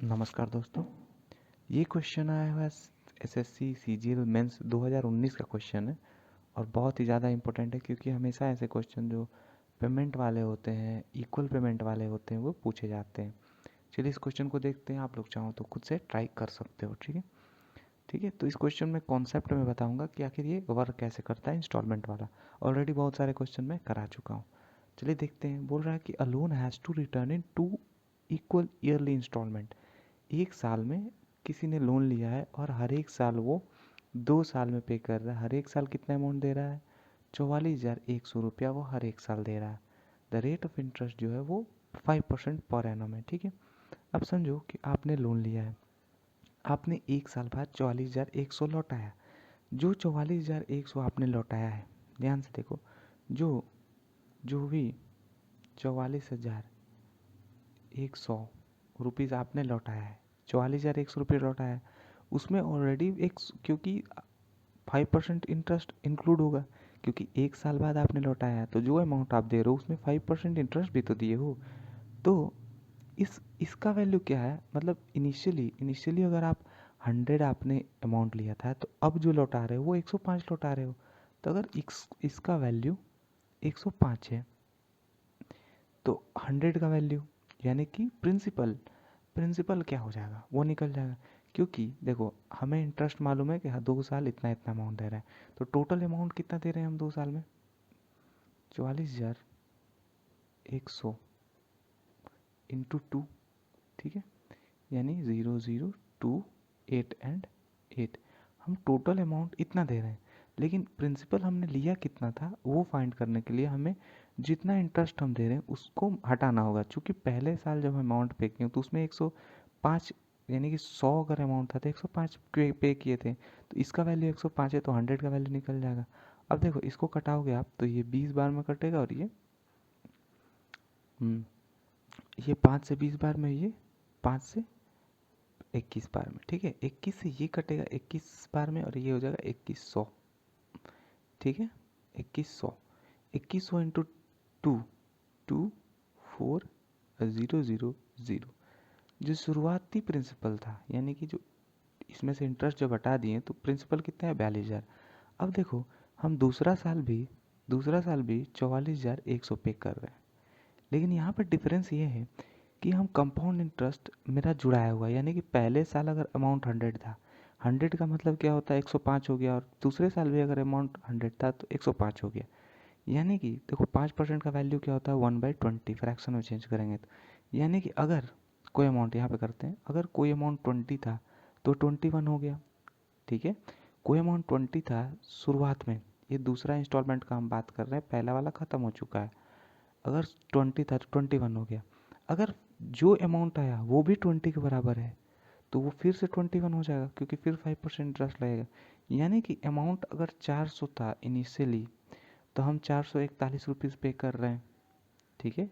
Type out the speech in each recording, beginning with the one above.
नमस्कार दोस्तों। ये क्वेश्चन आया हुआ है एसएससी सीजीएल मेंस 2019 का क्वेश्चन है और बहुत ही ज़्यादा इम्पोर्टेंट है क्योंकि हमेशा ऐसे क्वेश्चन जो पेमेंट वाले होते हैं, इक्वल पेमेंट वाले होते हैं, वो पूछे जाते हैं। चलिए इस क्वेश्चन को देखते हैं। आप लोग चाहो तो खुद से ट्राई कर सकते हो। ठीक है, ठीक है। तो इस क्वेश्चन में कॉन्सेप्ट में बताऊंगा कि आखिर ये वर्क कैसे करता है इंस्टॉलमेंट वाला। ऑलरेडी बहुत सारे क्वेश्चन मैं करा चुका हूँ। चलिए देखते हैं। बोल रहा है कि a loan has to return in 2 equal yearly instalment. एक साल में किसी ने लोन लिया है और हर एक साल वो 2 साल में पे कर रहा है। हर एक साल कितना अमाउंट दे रहा है? 44,100 रुपया वो हर एक साल दे रहा है। द रेट ऑफ इंटरेस्ट जो है वो 5% पर एनम है। ठीक है। अब समझो कि आपने लोन लिया है, आपने एक साल बाद 44,100 लौटाया। जो 44,100 आपने लौटाया है, ध्यान से देखो, जो जो भी 44,100 रुपीज़ आपने लौटाया है, 44,100 रुपये लौटाया है, उसमें ऑलरेडी एक, क्योंकि 5% इंटरेस्ट इंक्लूड होगा, क्योंकि एक साल बाद आपने लौटाया है, तो जो अमाउंट आप दे रहे हो उसमें 5% इंटरेस्ट भी तो दिए हो। तो इसका वैल्यू क्या है? मतलब इनिशियली अगर आप 100 आपने अमाउंट लिया था, तो अब जो लौटा रहे हो वो 105 लौटा रहे हो। तो अगर इसका वैल्यू 105 है, तो 100 का वैल्यू यानी कि प्रिंसिपल क्या हो जाएगा? वो निकल जाएगा। क्योंकि देखो, हमें इंटरेस्ट मालूम है कि हाँ 2 साल इतना इतना अमाउंट दे रहा है, तो टोटल अमाउंट कितना दे रहे हैं हम 2 साल में? 44,100 इंटू 2। ठीक है, यानी 0,0,2,8 एंड 8। हम टोटल अमाउंट इतना दे रहे हैं, लेकिन प्रिंसिपल हमने लिया कितना था वो फाइंड करने के लिए हमें जितना इंटरेस्ट हम दे रहे हैं उसको हटाना होगा। क्योंकि पहले साल जब हम अमाउंट पे किए तो उसमें 105, यानी कि 100 अगर अमाउंट था तो 105 पे किए थे, तो इसका वैल्यू 105 है, तो 100 का वैल्यू निकल जाएगा। अब देखो, इसको कटाओगे आप तो ये 20 बार में कटेगा, और ये 5 से 20 बार में, ये 5 से 21 बार में। ठीक है, 21 से ये कटेगा 21 बार में, और ये हो जाएगा 2100। ठीक है, 2100, 2100 इंटू 2,2,4,0,0,0। जो शुरुआती प्रिंसिपल था, यानी कि जो इसमें से इंटरेस्ट जब हटा दिए तो प्रिंसिपल कितना है? 42,000। अब देखो, हम दूसरा साल भी 44,100 पे कर रहे हैं, लेकिन यहाँ पर डिफरेंस ये है कि हम कंपाउंड इंटरेस्ट मेरा जुड़ाया हुआ है। यानी कि पहले साल अगर अमाउंट 100 था, 100 का मतलब क्या होता है? 105 हो गया, और दूसरे साल भी अगर अमाउंट 100 था तो 105 हो गया। यानी कि देखो, 5% का वैल्यू क्या होता है? 1/20, फ्रैक्शन में चेंज करेंगे तो। यानी कि अगर कोई अमाउंट, यहाँ पे करते हैं, अगर कोई अमाउंट 20 था तो 21 हो गया। ठीक है, कोई अमाउंट 20 था शुरुआत में, ये दूसरा इंस्टॉलमेंट का हम बात कर रहे हैं, पहला वाला ख़त्म हो चुका है। अगर 20 था तो 21 हो गया। अगर जो अमाउंट आया वो भी 20 के बराबर है, तो वो फिर से 21 हो जाएगा, क्योंकि फिर 5% इंटरेस्ट लगेगा। यानी कि अमाउंट अगर 400 था इनिशियली, तो हम 441 रुपीज़ पे कर रहे हैं। ठीक है,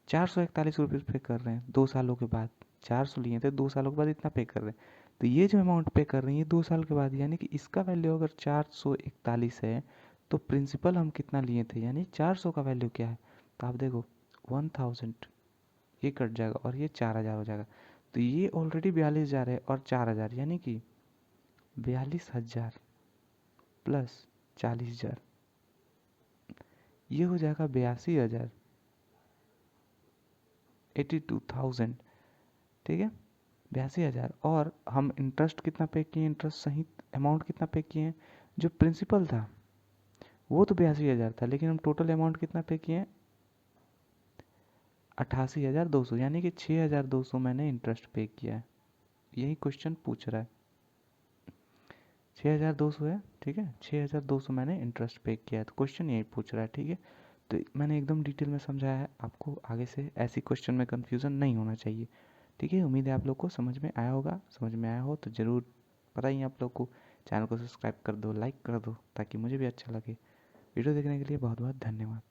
441 रुपीज़ पे कर रहे हैं 2 सालों के बाद। 400 लिए थे, 2 सालों के बाद इतना पे कर रहे हैं। तो ये जो अमाउंट पे कर रहे हैं ये 2 साल के बाद, यानी कि इसका वैल्यू अगर 441 है, तो प्रिंसिपल हम कितना लिए थे, यानी 400 का वैल्यू क्या है? तो आप देखो, 1000 ये कट जाएगा और ये 4,000 हो जाएगा। तो ये ऑलरेडी 42,000 है, और 4,000 यानी कि 42,000 प्लस 40,000, ये हो जाएगा 82,000, 82,000। ठीक है, 82,000। और हम इंटरेस्ट कितना पे किए? इंटरेस्ट सहित अमाउंट कितना पे किए हैं? जो प्रिंसिपल था वो तो 82,000 था, लेकिन हम टोटल अमाउंट कितना पे किए हैं? 88,200, यानी कि 6,200 मैंने इंटरेस्ट पे किया है। यही क्वेश्चन पूछ रहा है। 6,200 है। ठीक है, 6,200 मैंने इंटरेस्ट पे किया है, तो क्वेश्चन यही पूछ रहा है। ठीक है, तो मैंने एकदम डिटेल में समझाया है आपको, आगे से ऐसी क्वेश्चन में कन्फ्यूज़न नहीं होना चाहिए। ठीक है, उम्मीद है आप लोग को समझ में आया होगा। समझ में आया हो तो ज़रूर बताइए आप लोग को। चैनल को सब्सक्राइब कर दो, लाइक कर दो, ताकि मुझे भी अच्छा लगे। वीडियो देखने के लिए बहुत बहुत धन्यवाद।